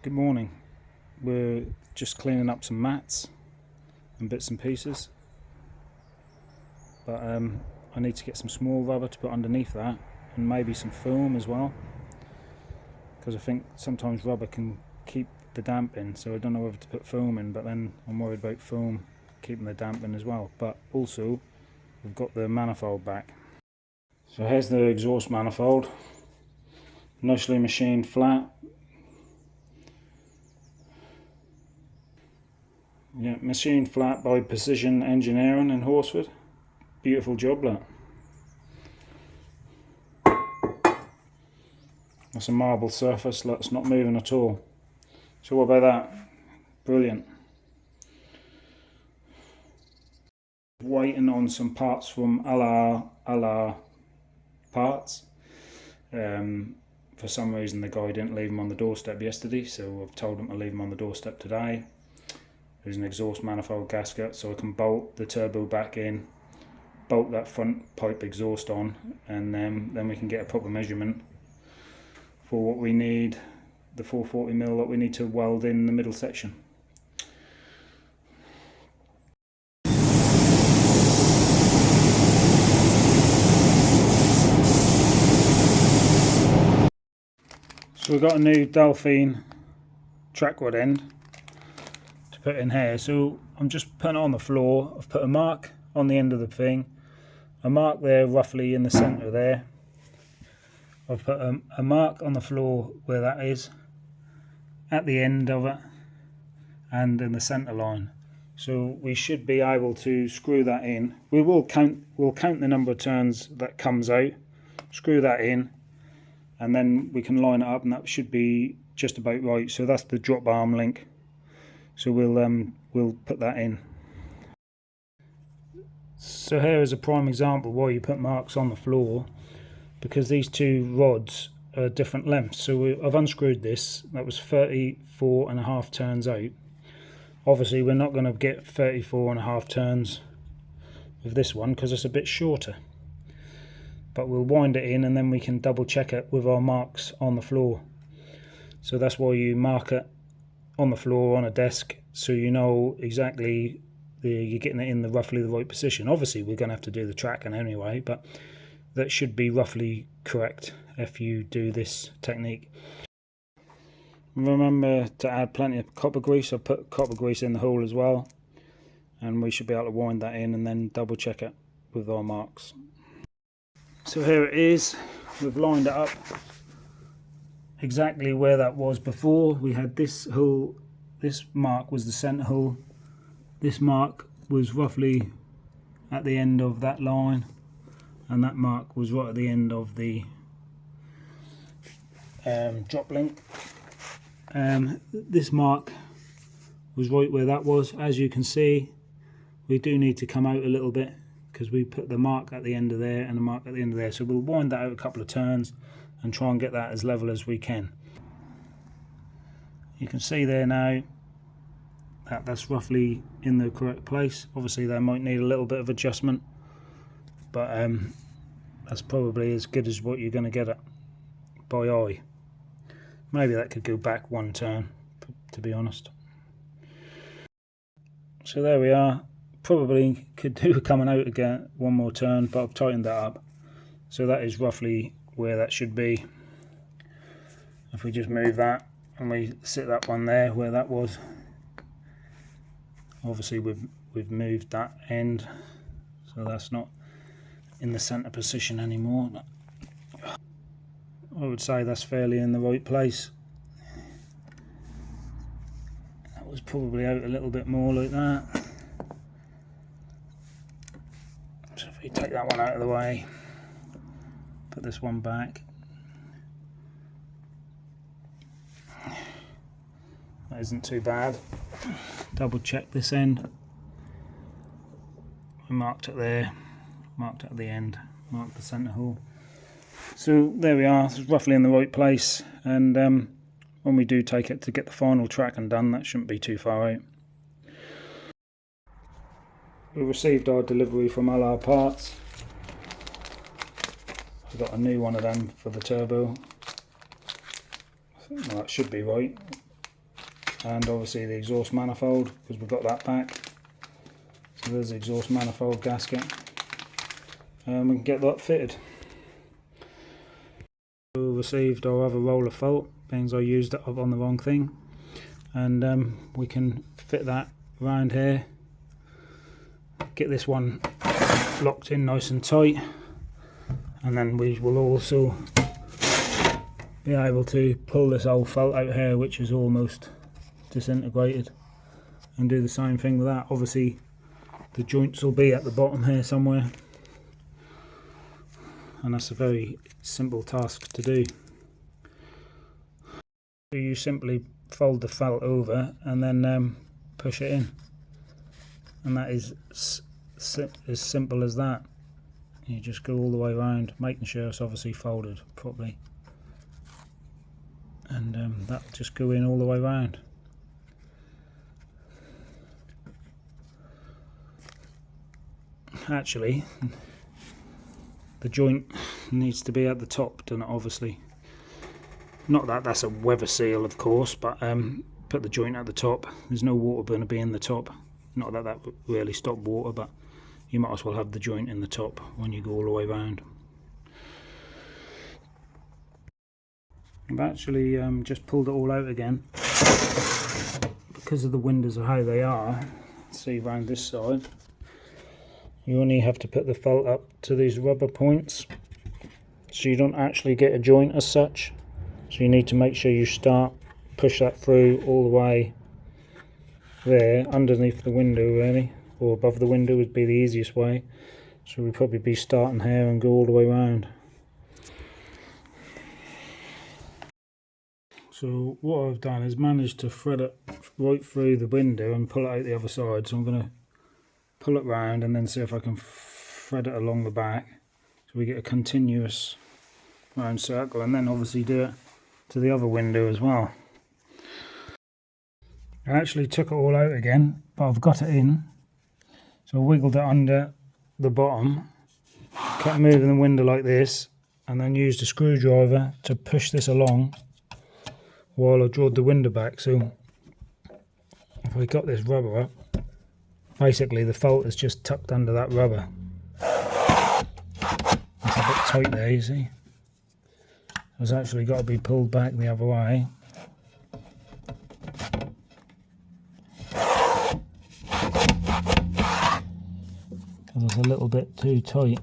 Good morning. We're just cleaning up some mats and bits and pieces, but I need to get some small rubber to put underneath that, and maybe some foam as well, because I think sometimes rubber can keep the damp in, so I don't know whether to put foam in, but then I'm worried about foam keeping the damp in as well. But also we've got the manifold back. So here's the exhaust manifold, nicely machined flat. Yeah, machined flat by Precision Engineering in Horsford. Beautiful job, that. That's a marble surface, that's not moving at all. So what about that? Brilliant. Waiting on some parts from LR Parts. For some reason the guy didn't leave them on the doorstep yesterday, so I've told him to leave them on the doorstep today. There's an exhaust manifold gasket, so I can bolt the turbo back in, bolt that front pipe exhaust on, and then we can get a proper measurement for what we need, the 440mm that we need to weld in the middle section. So we've got a new Delphine track rod end to put in here, so I'm just putting it on the floor. I've put a mark on the end of the thing, a mark there roughly in the centre there. I've put a mark on the floor where that is, at the end of it, and in the centre line. So we should be able to screw that in. We'll count the number of turns that comes out, screw that in, and then we can line it up, and that should be just about right. So that's the drop arm link. So we'll put that in. So here is a prime example why you put marks on the floor, because these two rods are different lengths. So I've unscrewed this. That was 34.5 turns out. Obviously we're not going to get 34.5 turns with this one because it's a bit shorter, but we'll wind it in and then we can double check it with our marks on the floor. So that's why you mark it on the floor on a desk, so you know exactly you're getting it in roughly the right position. Obviously we're going to have to do the tracking anyway, but that should be roughly correct if you do this technique. Remember to add plenty of copper grease. I've put copper grease in the hole as well, and we should be able to wind that in and then double check it with our marks. So here it is, we've lined it up exactly where that was before. We had this hole, this mark was the centre hole, this mark was roughly at the end of that line, and that mark was right at the end of the drop link. This mark was right where that was. As you can see, we do need to come out a little bit because we put the mark at the end of there and the mark at the end of there, so we'll wind that out a couple of turns and try and get that as level as we can. You can see there now that that's roughly in the correct place. Obviously they might need a little bit of adjustment, but that's probably as good as what you're going to get it by eye. Maybe that could go back one turn, to be honest. So there we are. Probably could do coming out again one more turn, but I've tightened that up. So that is roughly where that should be. If we just move that and we sit that one there where that was. Obviously we've moved that end, so that's not in the centre position anymore. I would say that's fairly in the right place. That was probably out a little bit more like that. So if we take that one out of the way, put this one back. That isn't too bad. Double check this end. I marked it there, marked it at the end, marked the centre hole. So there we are, it's roughly in the right place, and when we do take it to get the final tracking done, that shouldn't be too far out. We received our delivery from LR Parts. I've got a new one of them for the turbo. I think that should be right. and obviously the exhaust manifold, because we've got that back. So there's the exhaust manifold gasket, and we can get that fitted. We received our other roller felt, being I used it up on the wrong thing, and we can fit that around here, get this one locked in nice and tight, and then we will also be able to pull this old felt out here, which is almost disintegrated, and do the same thing with that. Obviously the joints will be at the bottom here somewhere, and that's a very simple task to do. So you simply fold the felt over and then push it in, and that is as simple as that. You just go all the way around, making sure it's obviously folded properly, and that just go in all the way around. Actually, the joint needs to be at the top, doesn't it? Obviously, not that that's a weather seal, of course, but put the joint at the top. There's no water going to be in the top. Not that that would really stop water, but you might as well have the joint in the top when you go all the way around. I've actually just pulled it all out again because of the windows of how they are. See, around this side, you only have to put the felt up to these rubber points, so you don't actually get a joint as such. So you need to make sure you push that through all the way there, underneath the window really, or above the window would be the easiest way. So we'd probably be starting here and go all the way around. So what I've done is managed to thread it right through the window and pull it out the other side. So I'm going to pull it round and then see if I can thread it along the back, so we get a continuous round circle, and then obviously do it to the other window as well. I actually took it all out again, but I've got it in, so I wiggled it under the bottom, kept moving the window like this, and then used a screwdriver to push this along while I drawed the window back. So if I got this rubber up, basically the felt is just tucked under that rubber. It's a bit tight there, you see. It's actually got to be pulled back the other way. Because it's a little bit too tight.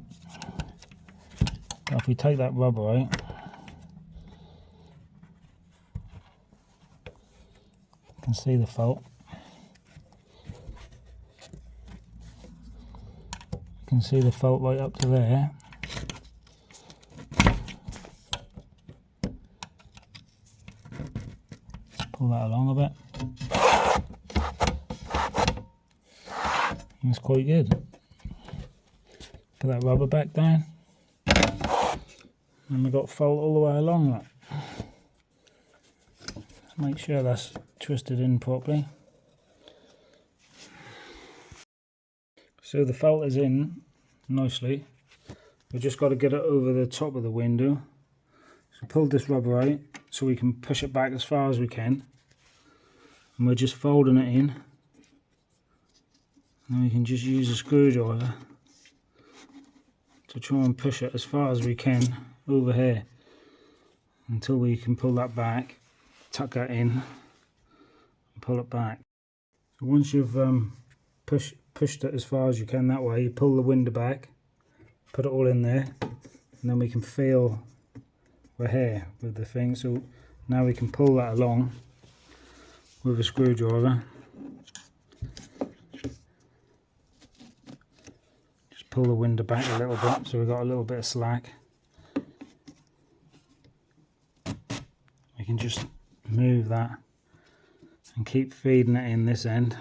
Now if we take that rubber out, you can see the felt. You can see the felt right up to there. Let's pull that along a bit. That's quite good. Put that rubber back down. And we've got felt all the way along that. Make sure that's twisted in properly. So the felt is in nicely. We've just got to get it over the top of the window. So pull this rubber out so we can push it back as far as we can. And we're just folding it in. And we can just use a screwdriver to try and push it as far as we can over here until we can pull that back, tuck that in and pull it back. So once you've pushed it as far as you can that way, you pull the window back, put it all in there, and then we can feel we're here with the thing. So now we can pull that along with a screwdriver. Just pull the window back a little bit so we've got a little bit of slack. We can just move that and keep feeding it in this end,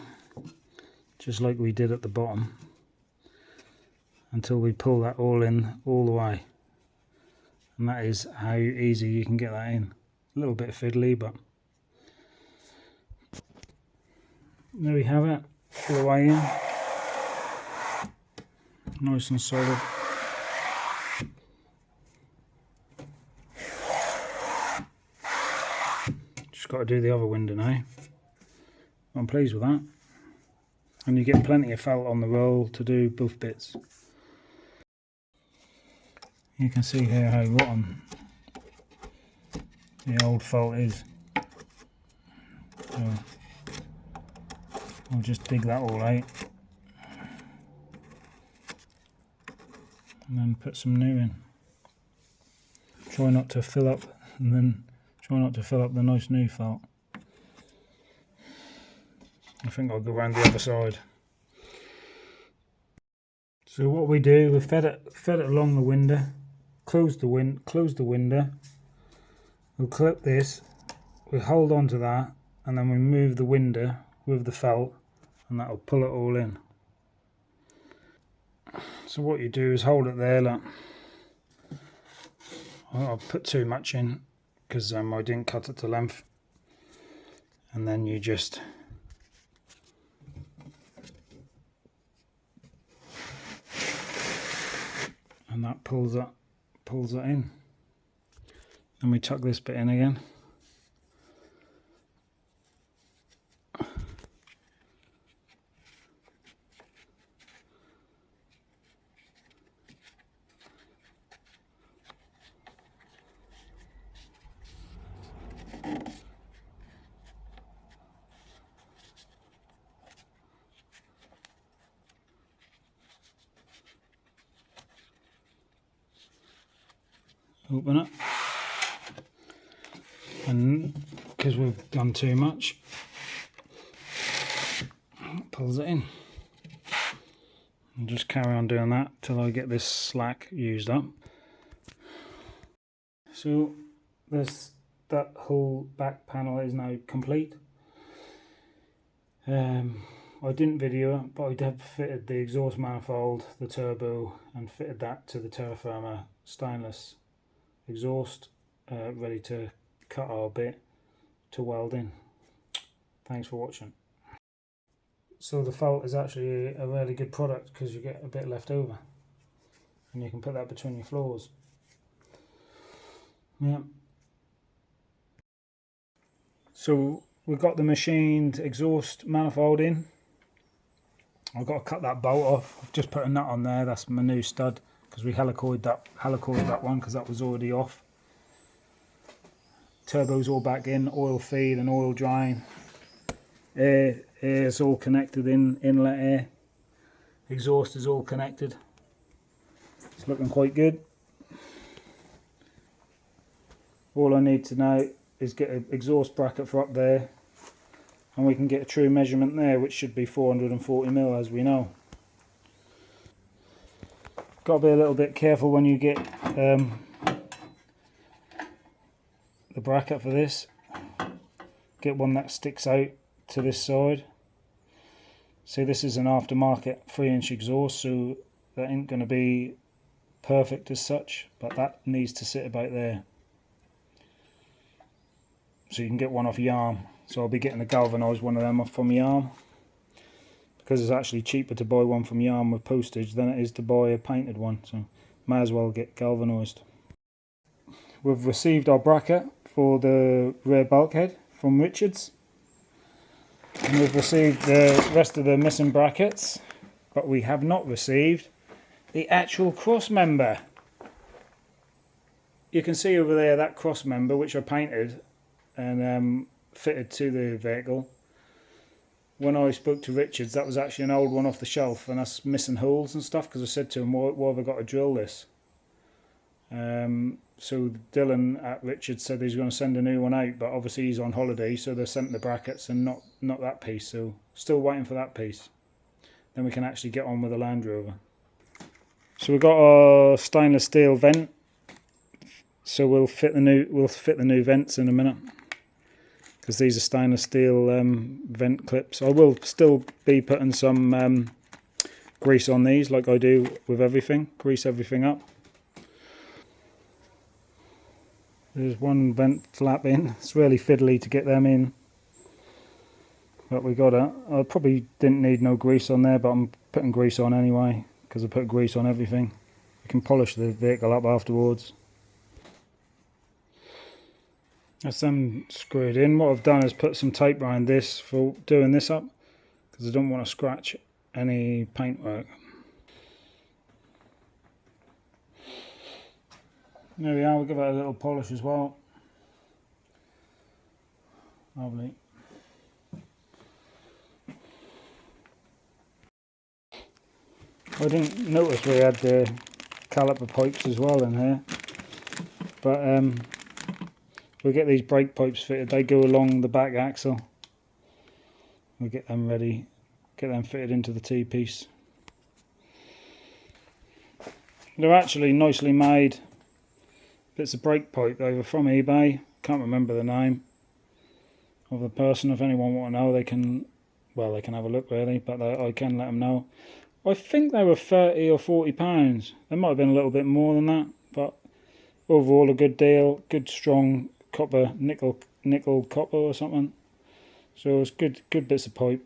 just like we did at the bottom, until we pull that all in all the way. And that is how easy you can get that in. A little bit fiddly, but there we have it, all the way in, nice and solid. Just got to do the other window now. I'm pleased with that. And you get plenty of felt on the roll to do both bits. You can see here how rotten the old felt is. So I'll just dig that all out and then put some new in. Try not to fill up, and then try not to fill up the nice new felt. I think I'll go around the other side. So what we do, we fed it along the window, close the window. We'll clip this, we hold on to that, and then we move the window with the felt, and that'll pull it all in. So what you do is hold it there, look. I'll put too much in because I didn't cut it to length, and then you just and that pulls it in, and we tuck this bit in again. Open it, and because we've done too much, it pulls it in. And just carry on doing that till I get this slack used up. So that whole back panel is now complete. I didn't video it, but I have fitted the exhaust manifold, the turbo, and fitted that to the terra firma stainless exhaust, ready to cut our bit to weld in. Thanks for watching. So the felt is actually a really good product because you get a bit left over, and you can put that between your floors. Yeah. So we've got the machined exhaust manifold in. I've got to cut that bolt off. I've just put a nut on there. That's my new stud because we helicoiled that one because that was already off. Turbo's all back in, oil feed and oil drying. Air's all connected in, inlet air. Exhaust is all connected. It's looking quite good. All I need to now is get an exhaust bracket for up there, and we can get a true measurement there, which should be 440mm as we know. Got to be a little bit careful when you get the bracket for this. Get one that sticks out to this side. See, this is an aftermarket 3-inch exhaust, so that ain't going to be perfect as such, but that needs to sit about there. So you can get one off Yarm. So I'll be getting a galvanised one of them off from Yarm, because it's actually cheaper to buy one from Yarm with postage than it is to buy a painted one, so may as well get galvanised. We've received our bracket for the rear bulkhead from Richards, and we've received the rest of the missing brackets, but we have not received the actual cross member. You can see over there that cross member which I painted and fitted to the vehicle. When I spoke to Richards, that was actually an old one off the shelf, and that's missing holes and stuff, because I said to him, why have I got to drill this? So Dylan at Richards said he's going to send a new one out, but obviously he's on holiday, so they sent the brackets and not that piece, so still waiting for that piece. Then we can actually get on with the Landrover. So we've got our stainless steel vent, so we'll fit the new vents in a minute, because these are stainless steel vent clips. I will still be putting some grease on these, like I do with everything. Grease everything up. There's one vent flap in. It's really fiddly to get them in, but we got it. I probably didn't need no grease on there, but I'm putting grease on anyway, because I put grease on everything. You can polish the vehicle up afterwards. That's them screwed in. What I've done is put some tape around this for doing this up, because I don't want to scratch any paintwork. There we are, we'll give it a little polish as well. Lovely. I didn't notice we had the caliper pipes as well in here, but we'll get these brake pipes fitted. They go along the back axle. We'll get them ready, get them fitted into the T-piece. They're actually nicely made bits of brake pipe. They were from eBay. Can't remember the name of the person. If anyone want to know, they can, well, they can have a look really, but I can let them know. I think they were 30 or 40 pounds. They might have been a little bit more than that, but overall a good deal. Good strong copper, nickel copper or something. So it's good bits of pipe.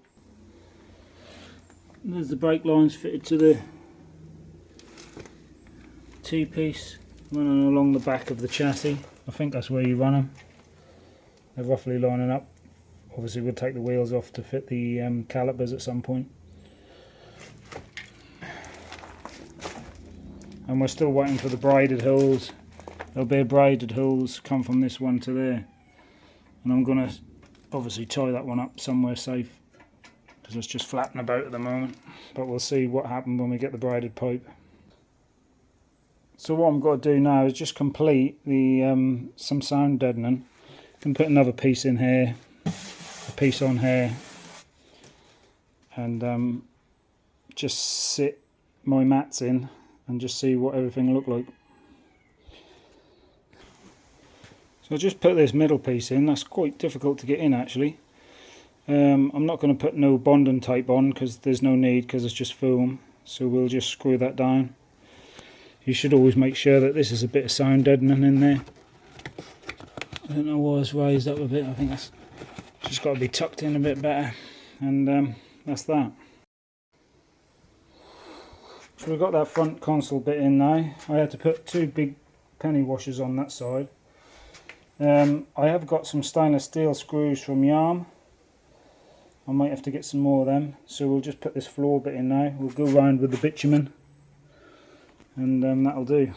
And there's the brake lines fitted to the T-piece, running along the back of the chassis. I think that's where you run them. They're roughly lining up. Obviously we'll take the wheels off to fit the calipers at some point. And we're still waiting for the braided holes. There'll be a braided holes come from this one to there. And I'm going to obviously tie that one up somewhere safe, because it's just flapping about at the moment. But we'll see what happens when we get the braided pipe. So what I'm going to do now is just complete the some sound deadening. Can put another piece in here, a piece on here, and just sit my mats in and just see what everything look like. So I just put this middle piece in. That's quite difficult to get in actually. I'm not going to put no bonding tape on because there's no need, because it's just foam. So we'll just screw that down. You should always make sure that this is a bit of sound deadening in there. I don't know why it's raised up a bit. I think that's just got to be tucked in a bit better. And that's that. So we've got that front console bit in now. I had to put 2 big penny washers on that side. I have got some stainless steel screws from Yarm. I might have to get some more of them. So we'll just put this floor bit in now. We'll go round with the bitumen, and that'll do.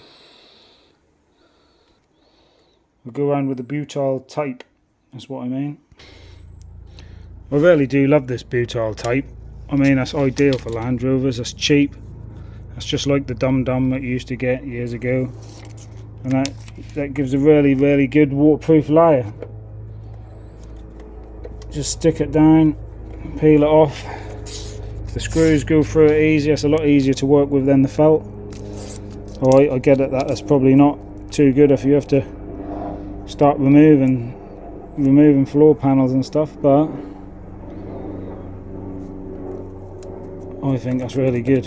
We'll go around with the butyl tape, that's what I mean. I really do love this butyl tape. I mean, that's ideal for Land Rovers. That's cheap. That's just like the Dum Dum that you used to get years ago. And that gives a really good waterproof layer. Just stick it down, peel it off. The screws go through it easy. It's a lot easier to work with than the felt. Alright, I get it, that's probably not too good if you have to start removing floor panels and stuff, but I think that's really good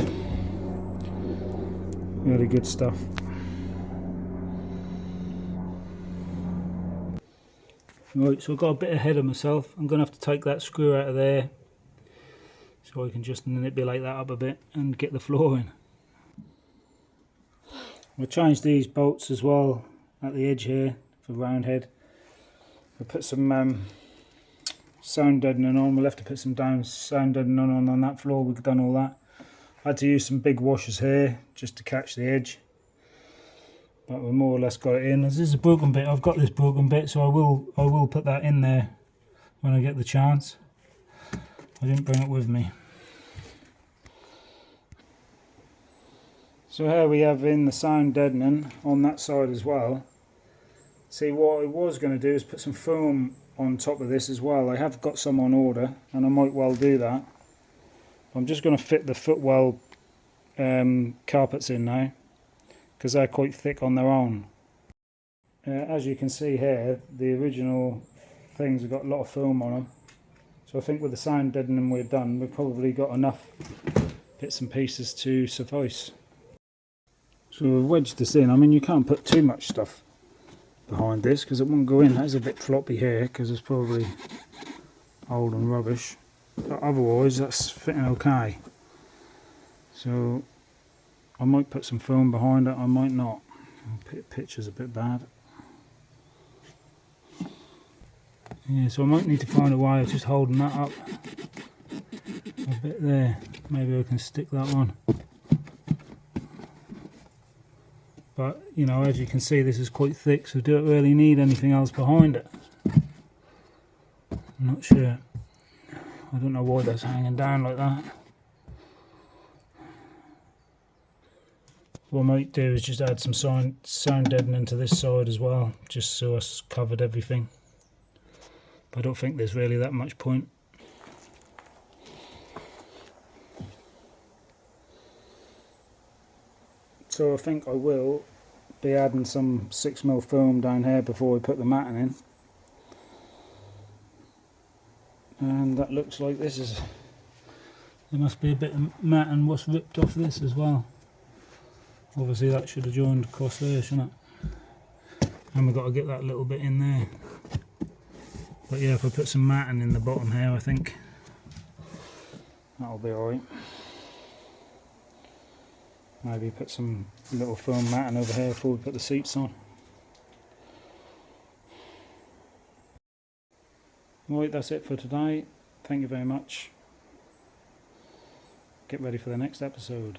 stuff. Right, so I've got a bit ahead of myself. I'm going to have to take that screw out of there so I can just manipulate that up a bit and get the floor in. We'll change these bolts as well at the edge here for round head. We'll put some sound deadening on. We'll have to put some sound deadening on that floor. We've done all that. I had to use some big washers here just to catch the edge, but we more or less got it in. This is a broken bit. I've got this broken bit, so I will put that in there when I get the chance. I didn't bring it with me. So here we have in the sound deadening on that side as well. See, what I was going to do is put some foam on top of this as well. I have got some on order and I might well do that. I'm just going to fit the footwell carpets in now, because they're quite thick on their own. As you can see here, the original things have got a lot of foam on them. So I think with the sound deadening we're done, we've probably got enough bits and pieces to suffice. So we've wedged this in. I mean, you can't put too much stuff behind this because it won't go in. That's a bit floppy here because it's probably old and rubbish. But otherwise that's fitting okay. So I might put some foam behind it, I might not. The picture's a bit bad. Yeah, so I might need to find a way of just holding that up a bit there. Maybe I can stick that on. But, you know, as you can see, this is quite thick, so do it really need anything else behind it? I'm not sure. I don't know why that's hanging down like that. What I might do is just add some sound deadening to this side as well, just so it's covered everything. But I don't think there's really that much point. So I think I will be adding some 6mm film down here before we put the matting in. And that looks like this is... There must be a bit of matting what's ripped off this as well. Obviously that should have joined across there, shouldn't it? And we've got to get that little bit in there. But yeah, if I put some matting in the bottom here, I think that'll be alright. Maybe put some little foam matting over here before we put the seats on. Right, that's it for today. Thank you very much. Get ready for the next episode.